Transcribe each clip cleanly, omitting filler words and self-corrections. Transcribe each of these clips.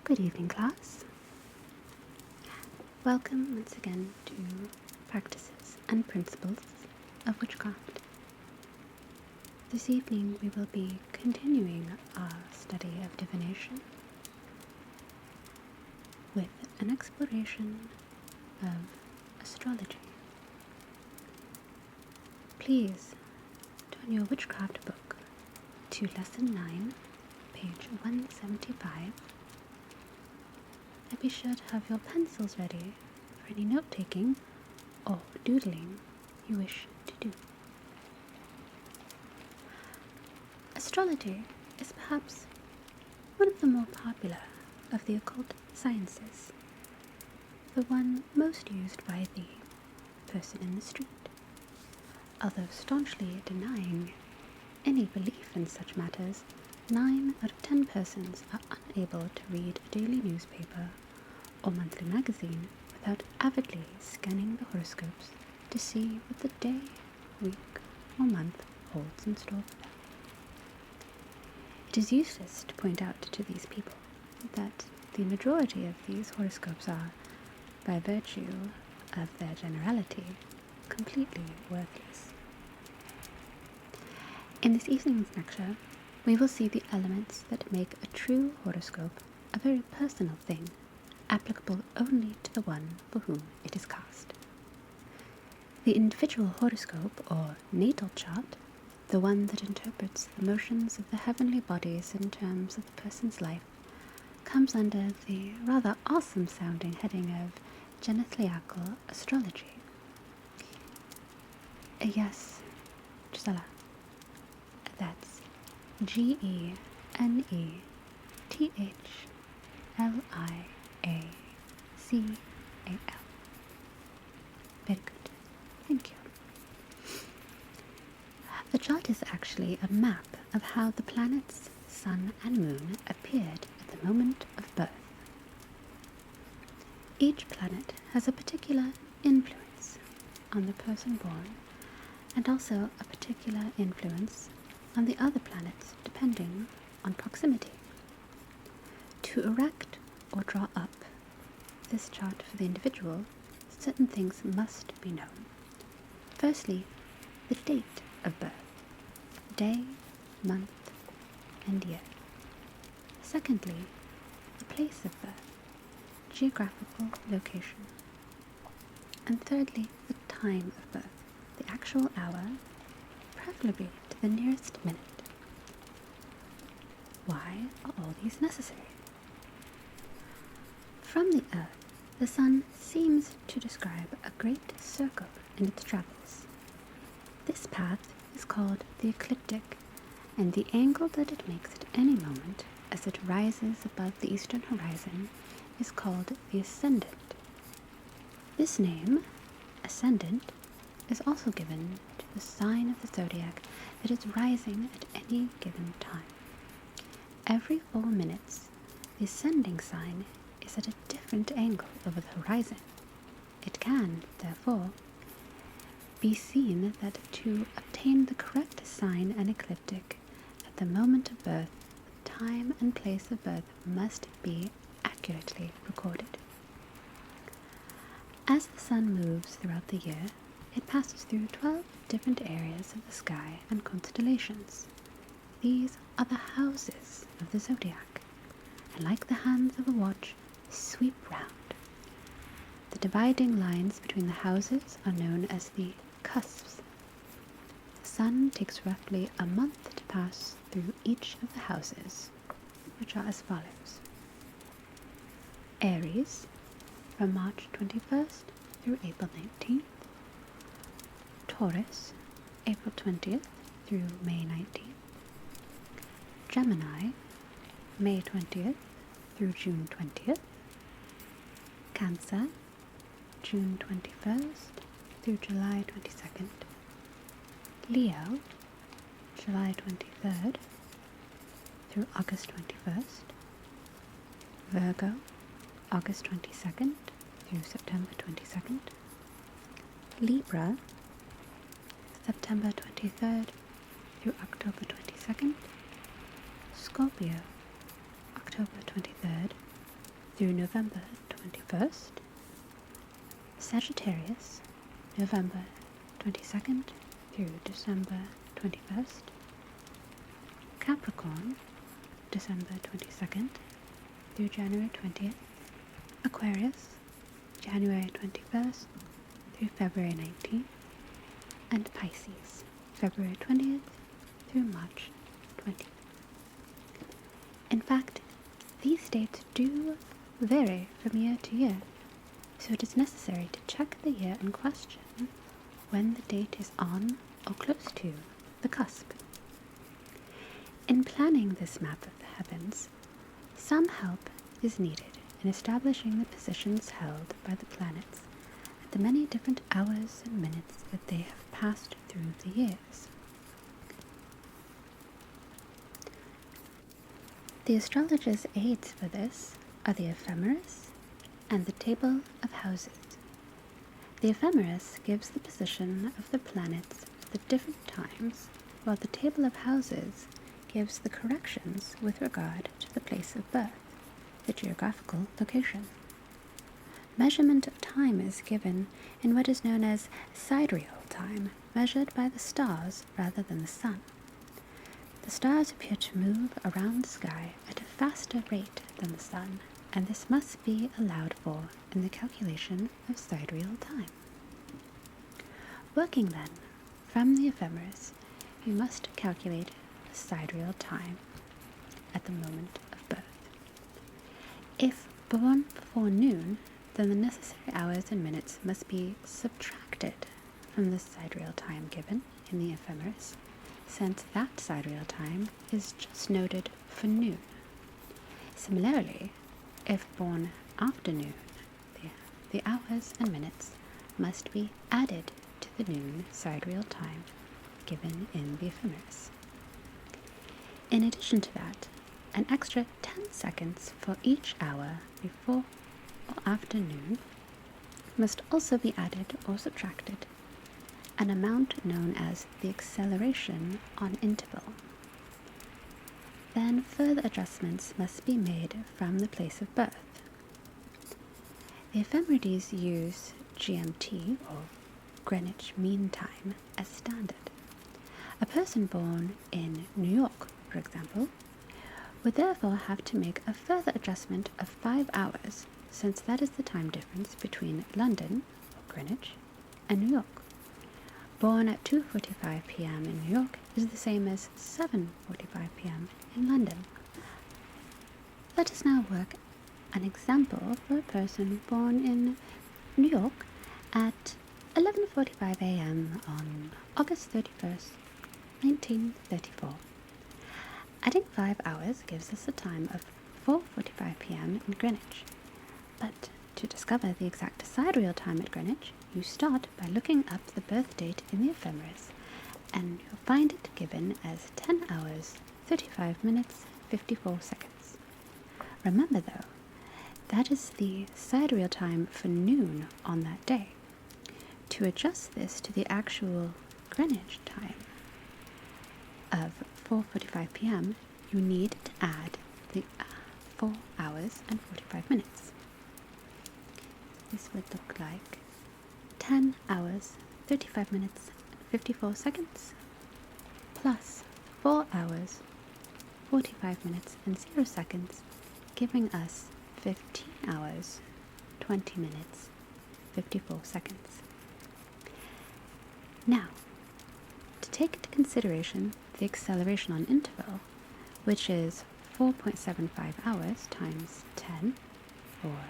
Good evening, class. Welcome once again to Practices and Principles of Witchcraft. This evening we will be continuing our study of divination with an exploration of astrology. Please turn your witchcraft book to Lesson 9, page 175, and be sure to have your pencils ready for any note-taking or doodling you wish to do. Astrology is perhaps one of the more popular of the occult sciences, the one most used by the person in the street, although staunchly denying any belief in such matters. 9 out of 10 persons are unable to read a daily newspaper or monthly magazine without avidly scanning the horoscopes to see what the day, week, or month holds in store for them. It is useless to point out to these people that the majority of these horoscopes are, by virtue of their generality, completely worthless. In this evening's lecture, we will see the elements that make a true horoscope a very personal thing, applicable only to the one for whom it is cast. The individual horoscope, or natal chart, the one that interprets the motions of the heavenly bodies in terms of the person's life, comes under the rather awesome-sounding heading of genethliacal astrology. Yes, Gisela, that's GENETHLIACAL. Very good. Thank you. The chart is actually a map of how the planets, sun and moon appeared at the moment of birth. Each planet has a particular influence on the person born, and also a particular influence on the other planets depending on proximity. To erect or draw up this chart for the individual, certain things must be known. Firstly, the date of birth, day, month, and year. Secondly, the place of birth, geographical location. And thirdly, the time of birth, the actual hour, preferably to the nearest minute. Why are all these necessary? From the Earth, the Sun seems to describe a great circle in its travels. This path is called the ecliptic, and the angle that it makes at any moment as it rises above the eastern horizon is called the ascendant. This name, ascendant, is also given to the sign of the zodiac that is rising at any given time. Every 4 minutes, the ascending sign is at a different angle over the horizon. It can, therefore, be seen that to obtain the correct sign and ecliptic at the moment of birth, the time and place of birth must be accurately recorded. As the sun moves throughout the year, it passes through 12 different areas of the sky and constellations. These are the houses of the zodiac, and like the hands of a watch, sweep round. The dividing lines between the houses are known as the cusps. The sun takes roughly a month to pass through each of the houses, which are as follows. Aries, from March 21st through April 19th. Taurus, April 20th through May 19th. Gemini, May 20th through June 20th. Cancer, June 21st through July 22nd. Leo, July 23rd through August 21st. Virgo, August 22nd through September 22nd. Libra, September 23rd through October 22nd. Scorpio, October 23rd through November 21st. Sagittarius, November 22nd through December 21st. Capricorn, December 22nd through January 20th. Aquarius, January 21st through February 19th. And Pisces, February 20th through March 20th. In fact, these dates do vary from year to year, so it is necessary to check the year in question when the date is on or close to the cusp. In planning this map of the heavens, some help is needed in establishing the positions held by the planets at the many different hours and minutes that they have passed through the years. The astrologer's aids for this are the ephemeris and the table of houses. The ephemeris gives the position of the planets at the different times, while the table of houses gives the corrections with regard to the place of birth, the geographical location. Measurement of time is given in what is known as sidereal time, measured by the stars rather than the sun. The stars appear to move around the sky at a faster rate than the sun, and this must be allowed for in the calculation of sidereal time. Working then from the ephemeris, we must calculate the sidereal time at the moment of birth. If born before noon, then the necessary hours and minutes must be subtracted from the sidereal time given in the ephemeris, since that sidereal time is just noted for noon. Similarly, if born after noon, the hours and minutes must be added to the noon sidereal time given in the ephemeris. In addition to that, an extra 10 seconds for each hour before or after noon must also be added or subtracted, an amount known as the acceleration on interval. Then further adjustments must be made from the place of birth. The ephemerides use GMT, or Greenwich Mean Time, as standard. A person born in New York, for example, would therefore have to make a further adjustment of 5 hours, since that is the time difference between London, or Greenwich, and New York. Born at 2:45 p.m. in New York is the same as 7:45 p.m. in London. Let us now work an example for a person born in New York at 11:45 a.m. on August 31st, 1934. Adding 5 hours gives us a time of 4:45 p.m. in Greenwich. But to discover the exact sidereal time at Greenwich, you start by looking up the birth date in the ephemeris, and you'll find it given as 10 hours, 35 minutes, 54 seconds. Remember though, that is the sidereal time for noon on that day. To adjust this to the actual Greenwich time of 4:45 p.m., you need to add the 4 hours and 45 minutes. This would look like 10 hours, 35 minutes, 54 seconds, plus 4 hours, 45 minutes, and 0 seconds, giving us 15 hours, 20 minutes, 54 seconds. Now, to take into consideration the acceleration on interval, which is 4.75 hours times 10, or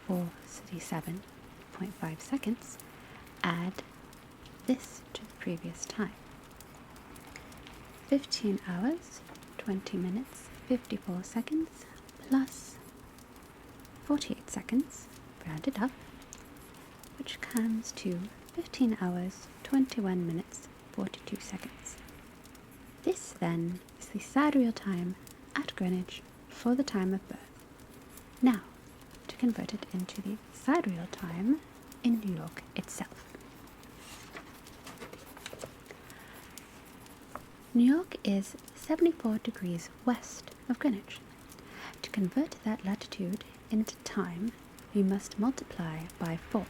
437.5 seconds, add this to the previous time. 15 hours, 20 minutes, 54 seconds, plus 48 seconds, rounded up, which comes to 15 hours, 21 minutes, 42 seconds. This then is the sidereal time at Greenwich for the time of birth. Now, to convert it into the sidereal time in New York itself. New York is 74 degrees west of Greenwich. To convert that latitude into time, you must multiply by 4.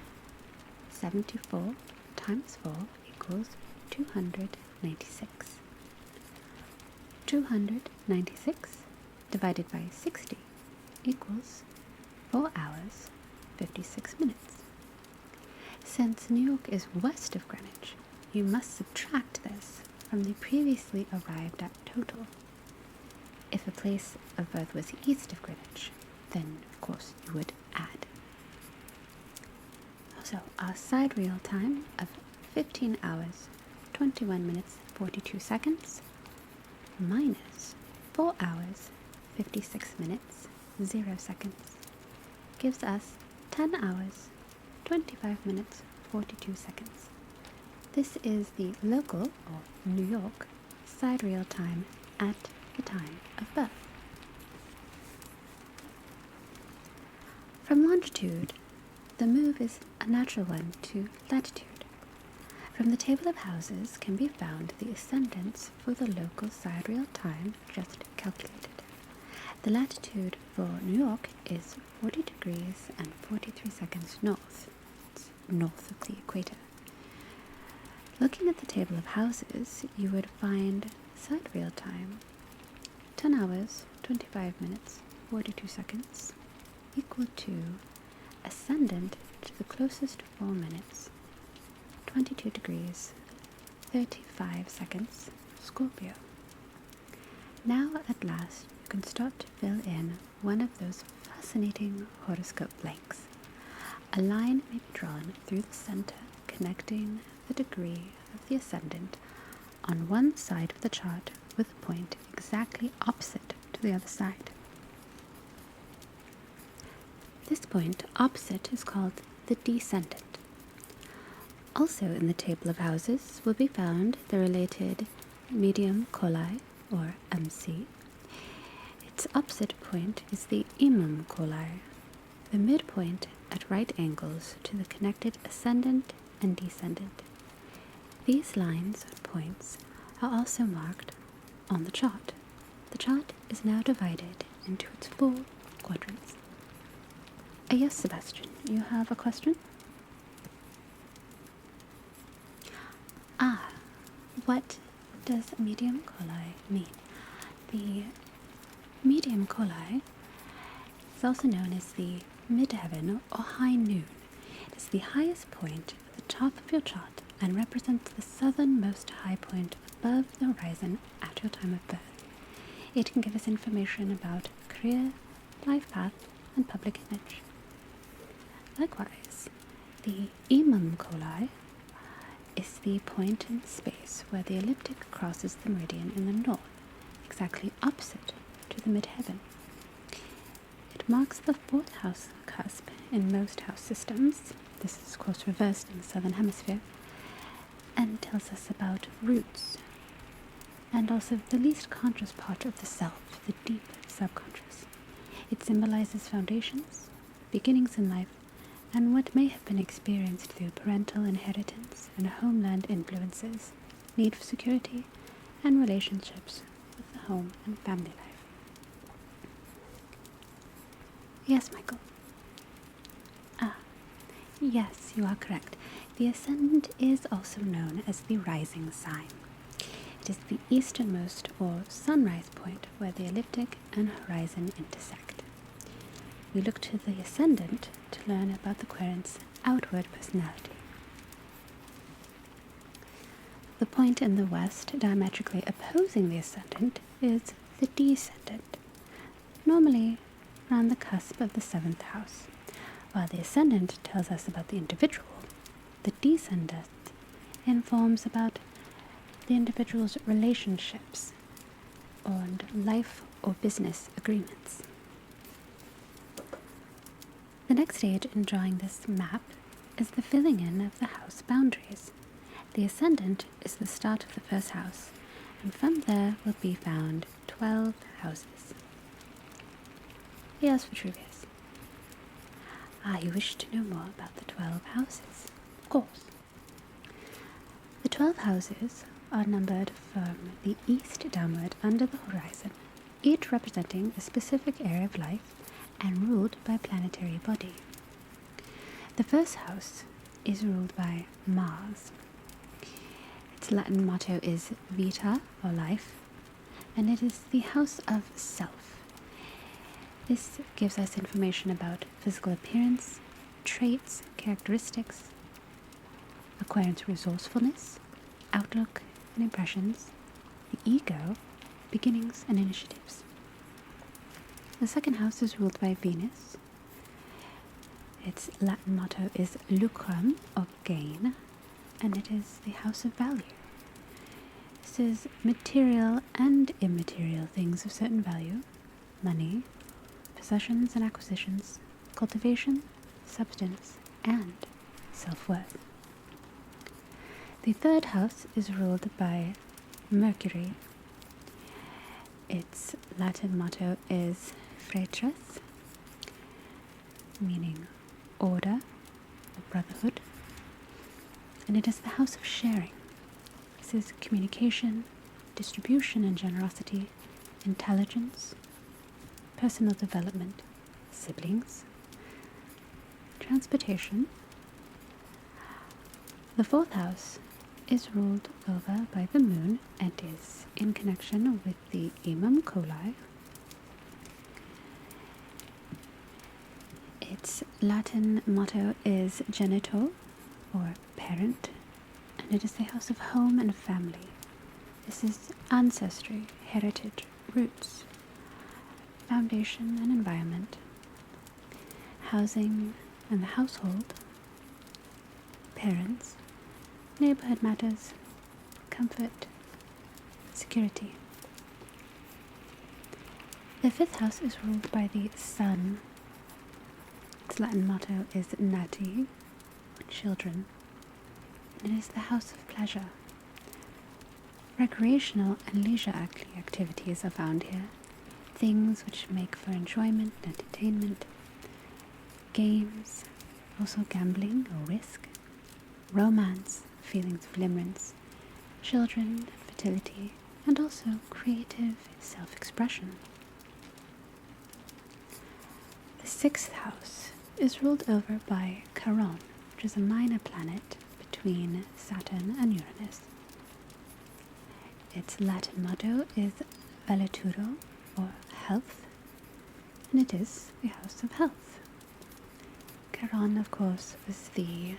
74 times 4 equals 296. 296 divided by 60 equals 4 hours, 56 minutes. Since New York is west of Greenwich, you must subtract this from the previously arrived at total. If a place of birth was east of Greenwich, then of course you would add. So our side real time of 15 hours, 21 minutes, 42 seconds minus 4 hours, 56 minutes, 0 seconds gives us 10 hours, 25 minutes, 42 seconds. This is the local, or New York, sidereal time at the time of birth. From longitude, the move is a natural one to latitude. From the table of houses can be found the ascendants for the local sidereal time just calculated. The latitude for New York is 40 degrees and 43 seconds north. It's north of the equator. Looking at the table of houses, you would find sidereal time 10 hours, 25 minutes, 42 seconds equal to ascendant to the closest 4 minutes, 22 degrees, 35 seconds, Scorpio. Now at last you can start to fill in one of those fascinating horoscope blanks. A line may be drawn through the center connecting the degree of the ascendant on one side of the chart with a point exactly opposite to the other side. This point opposite is called the descendant. Also in the table of houses will be found the related medium coli, or MC. Its opposite point is the imum coli, the midpoint at right angles to the connected ascendant and descendant. These lines and points are also marked on the chart. The chart is now divided into its 4 quadrants. Yes, Sebastian, you have a question? What does medium coli mean? The medium coli is also known as the midheaven or high noon. It is the highest point at the top of your chart and represents the southernmost high point above the horizon at your time of birth. It can give us information about career, life path, and public image. Likewise, the imum coli is the point in space where the ecliptic crosses the meridian in the north, exactly opposite to the midheaven. It marks the 4th house cusp in most house systems. This is of course reversed in the southern hemisphere, and tells us about roots, and also the least conscious part of the self, the deep subconscious. It symbolizes foundations, beginnings in life, and what may have been experienced through parental inheritance and homeland influences, need for security, and relationships with the home and family life. Yes, Michael. Yes, you are correct. The ascendant is also known as the rising sign. It is the easternmost or sunrise point where the ecliptic and horizon intersect. We look to the ascendant to learn about the querent's outward personality. The point in the west diametrically opposing the ascendant is the descendant, normally around the cusp of the 7th house. While the ascendant tells us about the individual, the descendant informs about the individual's relationships and life or business agreements. The next stage in drawing this map is the filling in of the house boundaries. The ascendant is the start of the 1st house, and from there will be found 12 houses. Yes, for trivias. You wish to know more about the 12 houses? Of course. The 12 houses are numbered from the east downward under the horizon, each representing a specific area of life and ruled by a planetary body. The first house is ruled by Mars. Its Latin motto is Vita, or life, and it is the house of self. This gives us information about physical appearance, traits, characteristics, acquirance resourcefulness, outlook and impressions, the ego, beginnings and initiatives. The second house is ruled by Venus. Its Latin motto is lucrum, or gain, and it is the house of value. This is material and immaterial things of certain value, money, possessions and acquisitions, cultivation, substance, and self-worth. The third house is ruled by Mercury. Its Latin motto is Fratres, meaning order or brotherhood, and it is the house of sharing. This is communication, distribution and generosity, intelligence, personal development, siblings, transportation. The fourth house is ruled over by the moon and is in connection with the Imam Coli. Its Latin motto is genitor, or parent, and it is the house of home and family. This is ancestry, heritage, roots, foundation and environment, housing and the household, parents, neighborhood matters, comfort, security. The fifth house is ruled by the sun. Its Latin motto is Nati, or children, and it is the house of pleasure. Recreational and leisure activities are found here, things which make for enjoyment and entertainment, games, also gambling or risk, romance, feelings of limerence, children, fertility, and also creative self-expression. The sixth house is ruled over by Charon, which is a minor planet between Saturn and Uranus. Its Latin motto is Valeturo, or health, and it is the house of health. Charon, of course, was the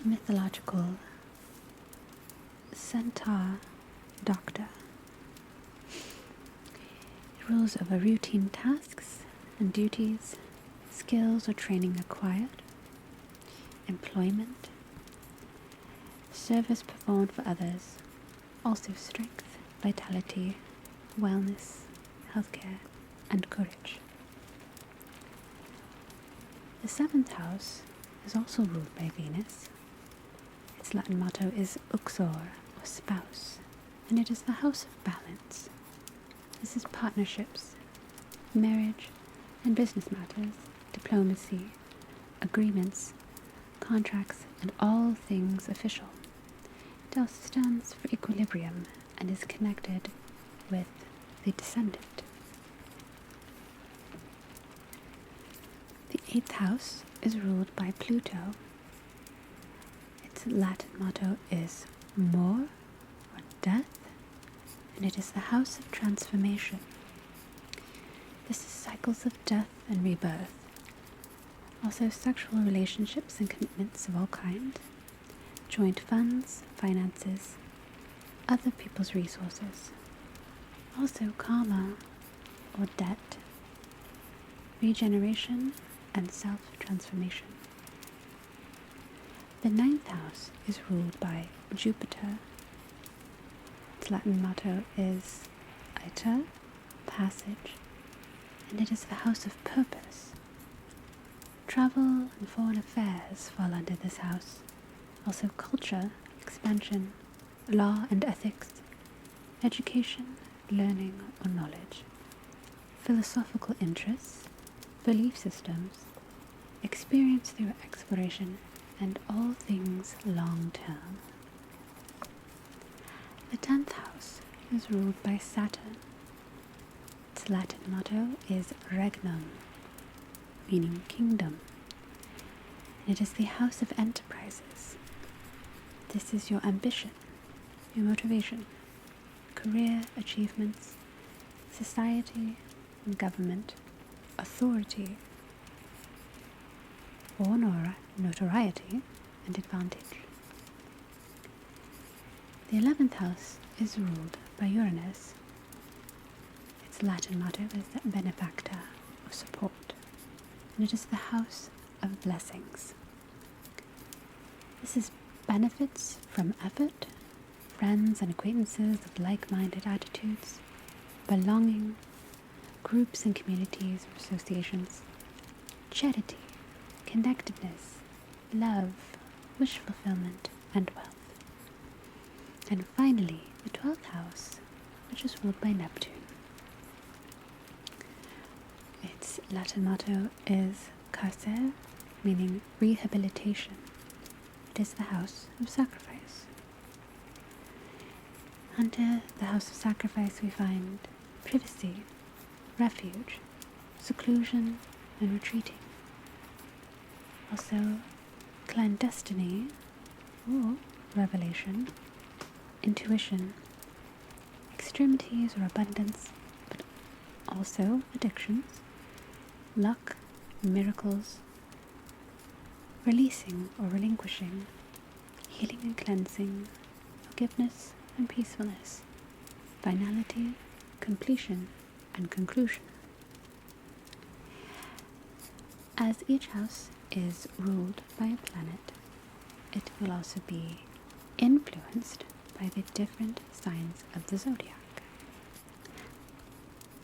mythological centaur doctor. It rules over routine tasks and duties, skills or training acquired, employment, service performed for others, also strength, vitality, wellness, healthcare, and courage. The seventh house is also ruled by Venus. Its Latin motto is Uxor, or spouse, and it is the house of balance. This is partnerships, marriage and business matters, diplomacy, agreements, contracts, and all things official. It also stands for equilibrium and is connected with the descendant. The eighth house is ruled by Pluto. Its Latin motto is Mor, or death, and it is the house of transformation. This is cycles of death and rebirth, also sexual relationships and commitments of all kinds, joint funds, finances, other people's resources, also karma or debt, regeneration and self-transformation. The ninth house is ruled by Jupiter. Its Latin motto is Iter, passage, and it is the house of purpose. Travel and foreign affairs fall under this house, also culture, expansion, law and ethics, education, learning or knowledge, philosophical interests, belief systems, experience through exploration, and all things long-term. The 10th house is ruled by Saturn. Its Latin motto is Regnum, meaning kingdom. And it is the house of enterprises. This is your ambition, your motivation, career achievements, society and government, authority, or notoriety and advantage. The 11th house is ruled by Uranus. Its Latin motto is the benefactor of support, and it is the house of blessings. This is benefits from effort, friends and acquaintances of like-minded attitudes, belonging, groups and communities or associations, charity, connectedness, love, wish fulfillment, and wealth. And finally, the 12th house, which is ruled by Neptune. Its Latin motto is Carcer, meaning rehabilitation. It is the house of sacrifice. Under the house of sacrifice we find privacy, refuge, seclusion, and retreating. Also, clandestiny or revelation, intuition, extremities or abundance, but also addictions, luck, miracles, releasing or relinquishing, healing and cleansing, forgiveness and peacefulness, finality, completion, and conclusion. As each house is ruled by a planet, it will also be influenced by the different signs of the zodiac.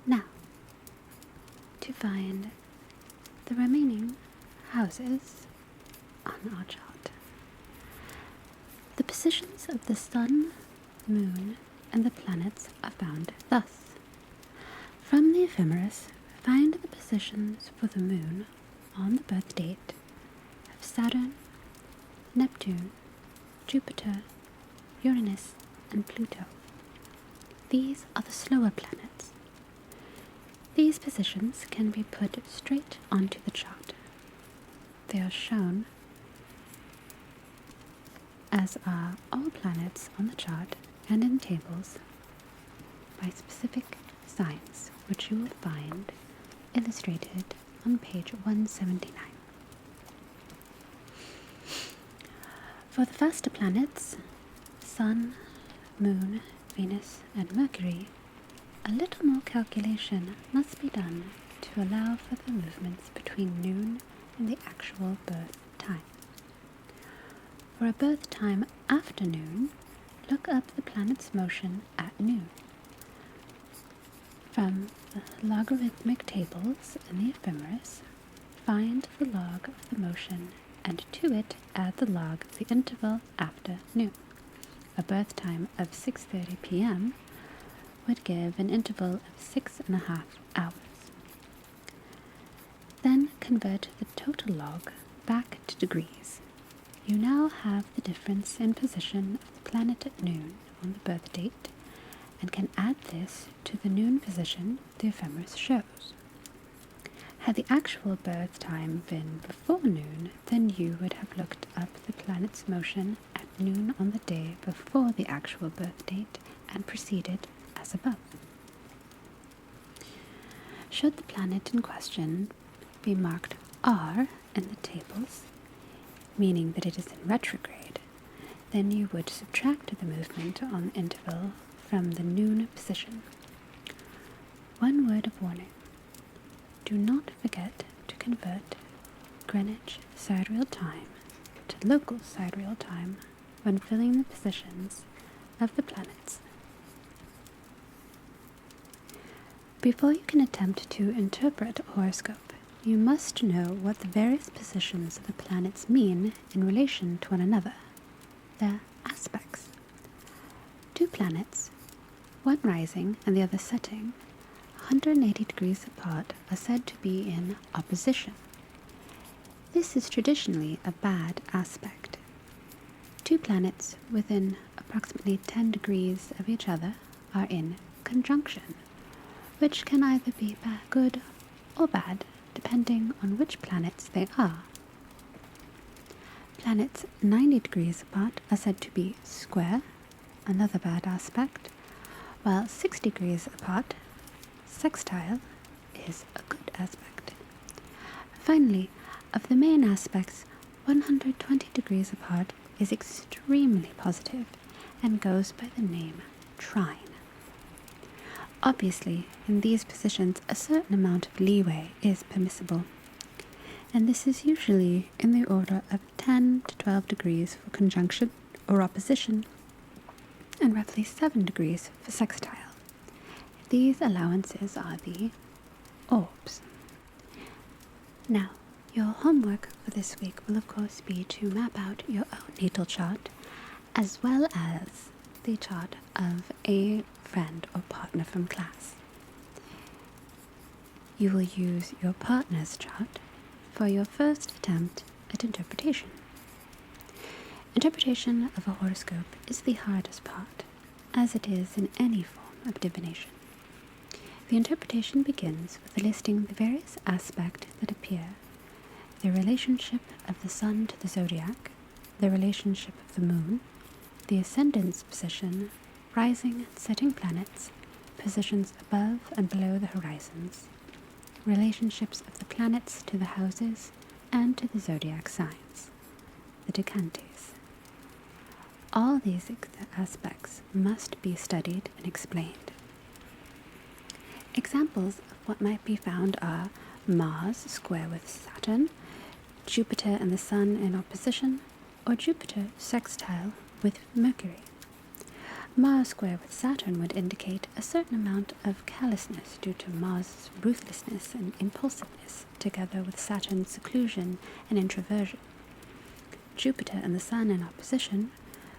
Now, to find the remaining houses on our chart. The positions of the sun, moon, and the planets are found thus. From the ephemeris, find the positions for the moon on the birth date of Saturn, Neptune, Jupiter, Uranus, and Pluto. These are the slower planets. These positions can be put straight onto the chart. They are shown, as are all planets on the chart and in tables, by specific signs, which you will find illustrated on page 179. For the faster planets, Sun, Moon, Venus, and Mercury, a little more calculation must be done to allow for the movements between noon and the actual birth time. For a birth time after noon, look up the planet's motion at noon. From the logarithmic tables in the ephemeris, find the log of the motion and to it add the log of the interval after noon. A birth time of 6:30 p.m. would give an interval of 6.5 hours. Then convert the total log back to degrees. You now have the difference in position of the planet at noon on the birth date, and can add this to the noon position the ephemeris shows. Had the actual birth time been before noon, then you would have looked up the planet's motion at noon on the day before the actual birth date and proceeded as above. Should the planet in question be marked R in the tables, meaning that it is in retrograde, then you would subtract the movement on the interval from the noon position. One word of warning. Do not forget to convert Greenwich sidereal time to local sidereal time when filling the positions of the planets. Before you can attempt to interpret a horoscope, you must know what the various positions of the planets mean in relation to one another, their aspects. Two planets, one rising and the other setting, 180 degrees apart, are said to be in opposition. This is traditionally a bad aspect. Two planets within approximately 10 degrees of each other are in conjunction, which can either be good or bad, depending on which planets they are. Planets 90 degrees apart are said to be square, another bad aspect, while 6 degrees apart, sextile, is a good aspect. Finally, of the main aspects, 120 degrees apart is extremely positive and goes by the name trine. Obviously, in these positions, a certain amount of leeway is permissible, and this is usually in the order of 10 to 12 degrees for conjunction or opposition, and roughly 7 degrees for sextile. These allowances are the orbs. Now, your homework for this week will of course be to map out your own natal chart, as well as the chart of a friend or partner from class. You will use your partner's chart for your first attempt at interpretation. Interpretation of a horoscope is the hardest part, as it is in any form of divination. The interpretation begins with listing the various aspects that appear: the relationship of the sun to the zodiac, the relationship of the moon, the ascendant's position, rising and setting planets, positions above and below the horizons, relationships of the planets to the houses and to the zodiac signs, the decantes. All these aspects must be studied and explained. Examples of what might be found are Mars square with Saturn, Jupiter and the Sun in opposition, or Jupiter sextile with Mercury. Mars square with Saturn would indicate a certain amount of callousness due to Mars' ruthlessness and impulsiveness, together with Saturn's seclusion and introversion. Jupiter and the Sun in opposition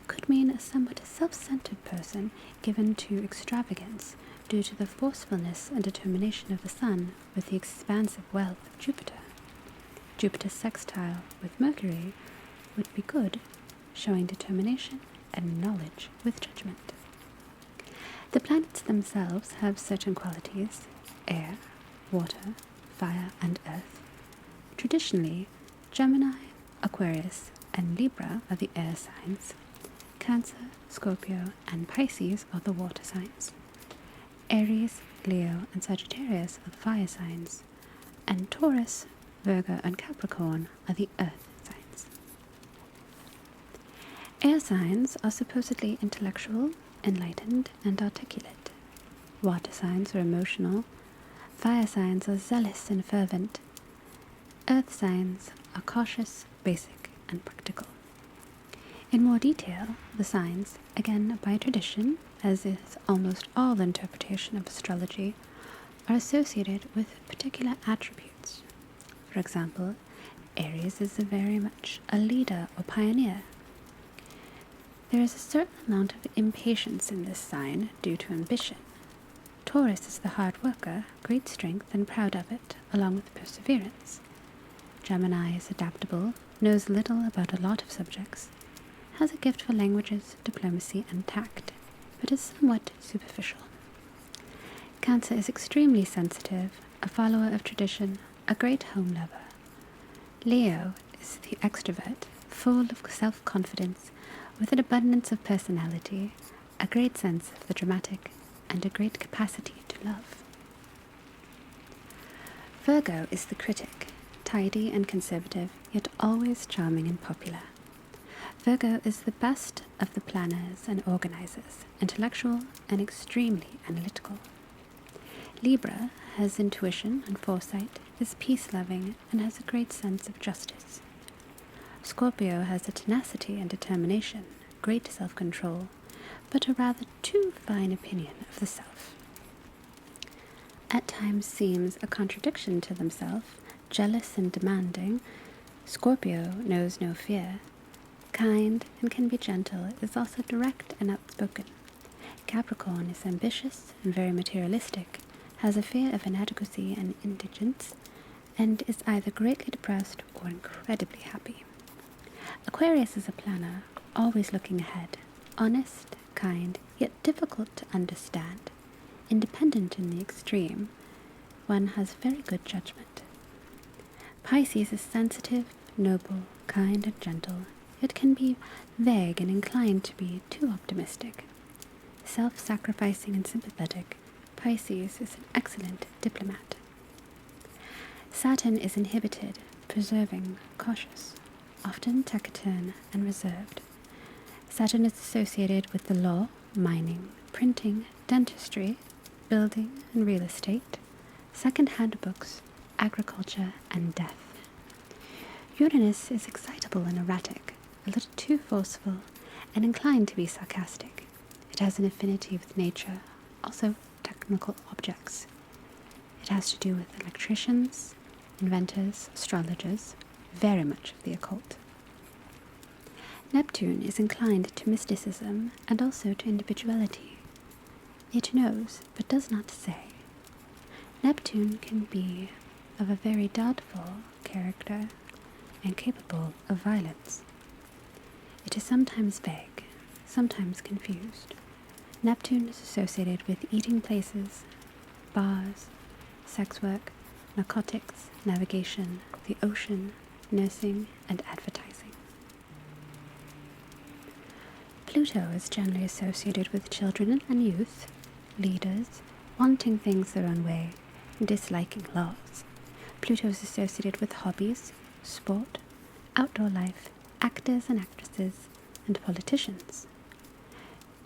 could mean a somewhat self-centered person given to extravagance due to the forcefulness and determination of the Sun with the expansive wealth of Jupiter. Jupiter sextile with Mercury would be good, showing determination and knowledge with judgment. The planets themselves have certain qualities: air, water, fire, and earth. Traditionally, Gemini, Aquarius, and Libra are the air signs. Cancer, Scorpio, and Pisces are the water signs. Aries, Leo, and Sagittarius are the fire signs, and Taurus, Virgo, and Capricorn are the earth signs. Air signs are supposedly intellectual, enlightened, and articulate. Water signs are emotional. Fire signs are zealous and fervent. Earth signs are cautious, basic, and practical. In more detail, the signs, again by tradition, as is almost all interpretation of astrology, are associated with particular attributes. For example, Aries is very much a leader or pioneer. There is a certain amount of impatience in this sign due to ambition. Taurus is the hard worker, great strength and proud of it, along with perseverance. Gemini is adaptable, knows little about a lot of subjects, has a gift for languages, diplomacy, and tact, but is somewhat superficial. Cancer is extremely sensitive, a follower of tradition, a great home lover. Leo is the extrovert, full of self-confidence, with an abundance of personality, a great sense of the dramatic, and a great capacity to love. Virgo is the critic, tidy and conservative, yet always charming and popular. Virgo is the best of the planners and organizers, intellectual and extremely analytical. Libra has intuition and foresight, is peace-loving, and has a great sense of justice. Scorpio has a tenacity and determination, great self-control, but a rather too fine opinion of the self. At times seems a contradiction to themselves, jealous and demanding. Scorpio knows no fear. Kind and can be gentle, is also direct and outspoken. Capricorn is ambitious and very materialistic, has a fear of inadequacy and indigence, and is either greatly depressed or incredibly happy. Aquarius is a planner, always looking ahead, honest, kind, yet difficult to understand. independent in the extreme, one has very good judgment. Pisces is sensitive, noble, kind, and gentle. It can be vague and inclined to be too optimistic. Self-sacrificing and sympathetic, Pisces is an excellent diplomat. Saturn is inhibited, preserving, cautious, often taciturn and reserved. Saturn is associated with the law, mining, printing, dentistry, building and real estate, second-hand books, agriculture, and death. Uranus is excitable and erratic, a little too forceful, and inclined to be sarcastic. It has an affinity with nature, also technical objects. It has to do with electricians, inventors, astrologers, very much of the occult. Neptune is inclined to mysticism and also to individuality. It knows, but does not say. Neptune can be of a very doubtful character and capable of violence. It is sometimes vague, sometimes confused. Neptune is associated with eating places, bars, sex work, narcotics, navigation, the ocean, nursing, and advertising. Pluto is generally associated with children and youth, leaders, wanting things their own way, disliking laws. Pluto is associated with hobbies, sport, outdoor life, actors and actresses, and politicians.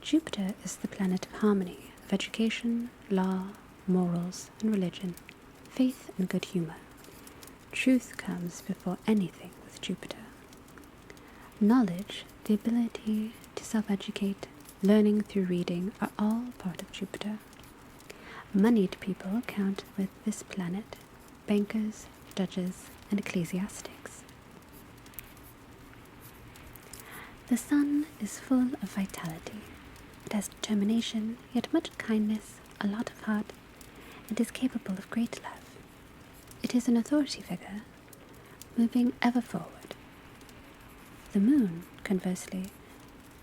Jupiter is the planet of harmony, of education, law, morals, and religion, faith and good humor. Truth comes before anything with Jupiter. Knowledge, the ability to self-educate, learning through reading are all part of Jupiter. Moneyed people count with this planet, bankers, judges, and ecclesiastics. The sun is full of vitality. It has determination, yet much kindness, a lot of heart, and is capable of great love. It is an authority figure, moving ever forward. The moon, conversely,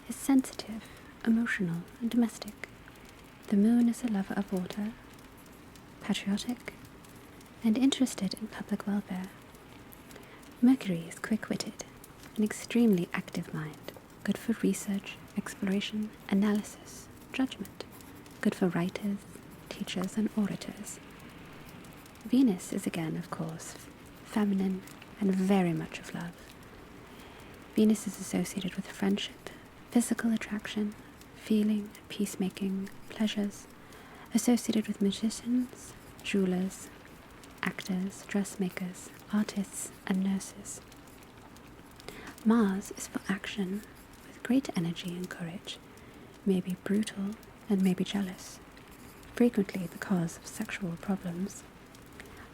is sensitive, emotional, and domestic. The moon is a lover of water, patriotic, and interested in public welfare. Mercury is quick-witted, an extremely active mind, good for research, exploration, analysis, judgment, good for writers, teachers, and orators. Venus is again, of course, feminine and very much of love. Venus is associated with friendship, physical attraction, feeling, peacemaking, pleasures, associated with magicians, jewelers, actors, dressmakers, artists, and nurses. Mars is for action, with great energy and courage, may be brutal and may be jealous, frequently because of sexual problems.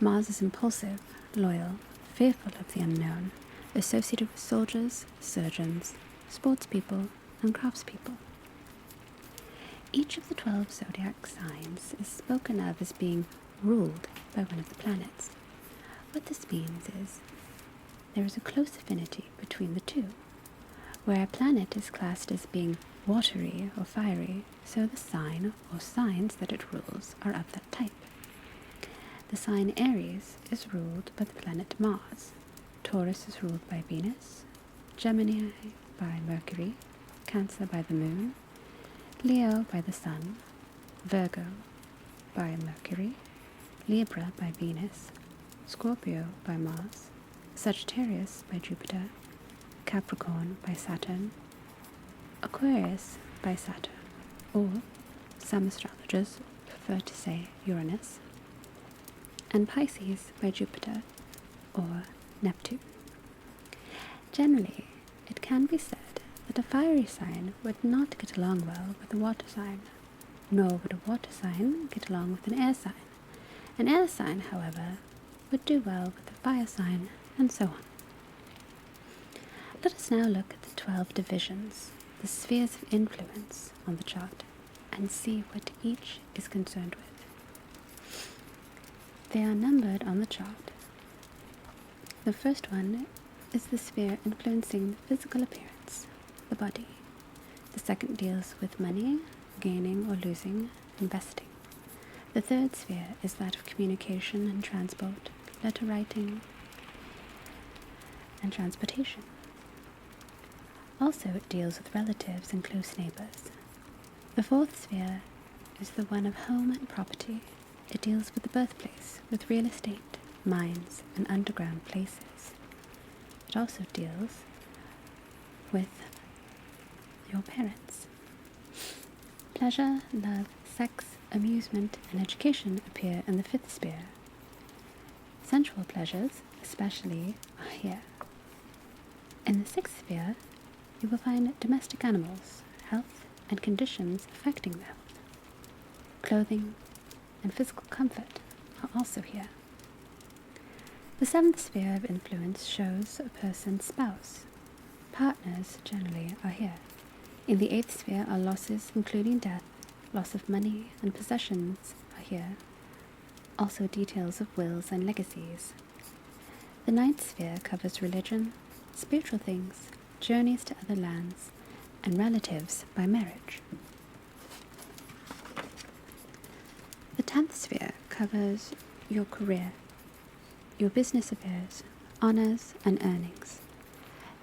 Mars is impulsive, loyal, fearful of the unknown, associated with soldiers, surgeons, sportspeople, and craftspeople. Each of the 12 zodiac signs is spoken of as being ruled by one of the planets. What this means is there is a close affinity between the two. Where a planet is classed as being watery or fiery, so the sign or signs that it rules are of that type. The sign Aries is ruled by the planet Mars. Taurus is ruled by Venus, Gemini by Mercury, Cancer by the Moon, Leo by the Sun, Virgo by Mercury, Libra by Venus, Scorpio by Mars, Sagittarius by Jupiter, Capricorn by Saturn, Aquarius by Saturn, or some astrologers prefer to say Uranus, and Pisces by Jupiter or Neptune. Generally, it can be said that a fiery sign would not get along well with a water sign, nor would a water sign get along with an air sign. An air sign, however, would do well with a fire sign, and so on. Let us now look at the 12 divisions, the spheres of influence on the chart, and see what each is concerned with. They are numbered on the chart. The first one is the sphere influencing the physical appearance, the body. The second deals with money, gaining or losing, investing. The third sphere is that of communication and transport, letter writing, and transportation. Also, it deals with relatives and close neighbors. The fourth sphere is the one of home and property. It deals with the birthplace, with real estate, mines, and underground places. It also deals with your parents. Pleasure, love, sex, amusement, and education appear in the fifth sphere. Sensual pleasures, especially, are here. In the sixth sphere, you will find domestic animals, health, and conditions affecting them. Clothing and physical comfort are also here. The seventh sphere of influence shows a person's spouse. Partners generally are here. In the eighth sphere are losses including death, loss of money and possessions are here. Also details of wills and legacies. The ninth sphere covers religion, spiritual things, journeys to other lands, and relatives by marriage. The 10th sphere covers your career, your business affairs, honors, and earnings.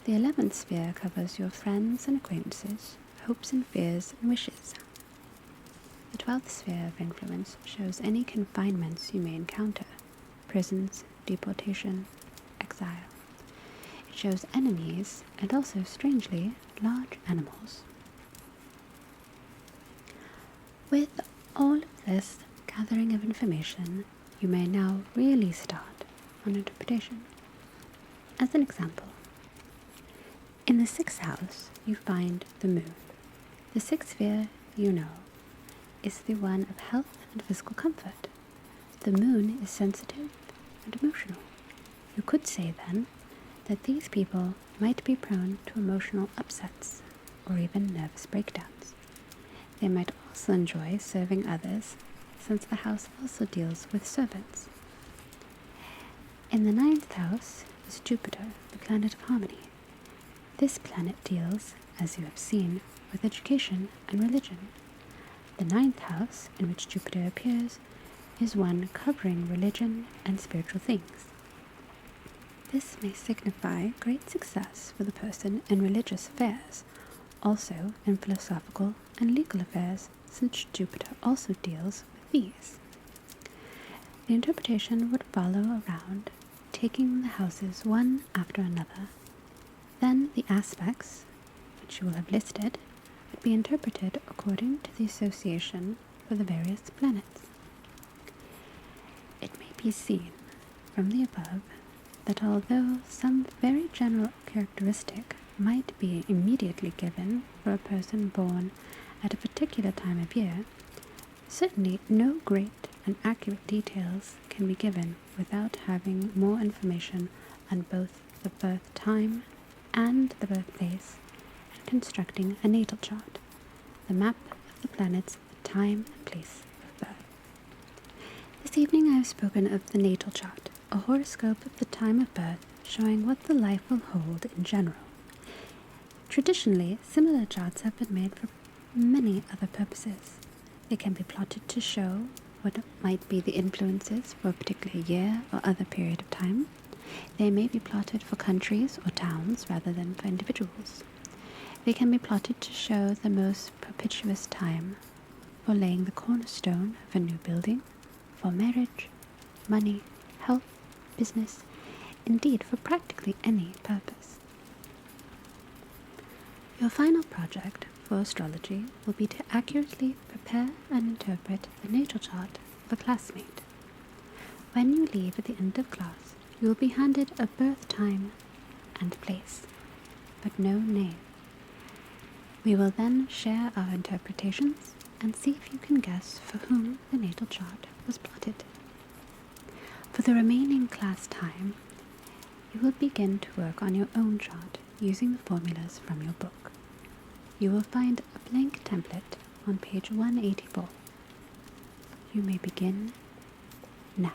The 11th sphere covers your friends and acquaintances, hopes and fears and wishes. The 12th sphere of influence shows any confinements you may encounter, prisons, deportation, exile. It shows enemies and also, strangely, large animals. With all of this gathering of information, you may now really start on interpretation. As an example, in the 6th house, you find the moon. The 6th sphere, you know, is the one of health and physical comfort. The moon is sensitive and emotional. You could say, then, that these people might be prone to emotional upsets or even nervous breakdowns. They might also enjoy serving others, since the house also deals with servants. In the 9th house is Jupiter, the planet of harmony. This planet deals, as you have seen, with education and religion. The 9th house, in which Jupiter appears, is one covering religion and spiritual things. This may signify great success for the person in religious affairs, also in philosophical and legal affairs, since Jupiter also deals with these. The interpretation would follow around, taking the houses one after another. Then the aspects, which you will have listed, would be interpreted according to the association for the various planets. It may be seen from the above that although some very general characteristic might be immediately given for a person born at a particular time of year, certainly no great and accurate details can be given without having more information on both the birth time and the birthplace and constructing a natal chart, the map of the planets at the time and place of birth. This evening I have spoken of the natal chart, a horoscope of the time of birth showing what the life will hold in general. Traditionally, similar charts have been made for many other purposes. They can be plotted to show what might be the influences for a particular year or other period of time. They may be plotted for countries or towns rather than for individuals. They can be plotted to show the most propitious time for laying the cornerstone of a new building, for marriage, money, health, business, indeed for practically any purpose. Your final project for astrology will be to accurately prepare and interpret the natal chart of a classmate. When you leave at the end of class, you will be handed a birth time and place, but no name. We will then share our interpretations and see if you can guess for whom the natal chart was plotted. For the remaining class time, you will begin to work on your own chart using the formulas from your book. You will find a blank template on page 184. You may begin now.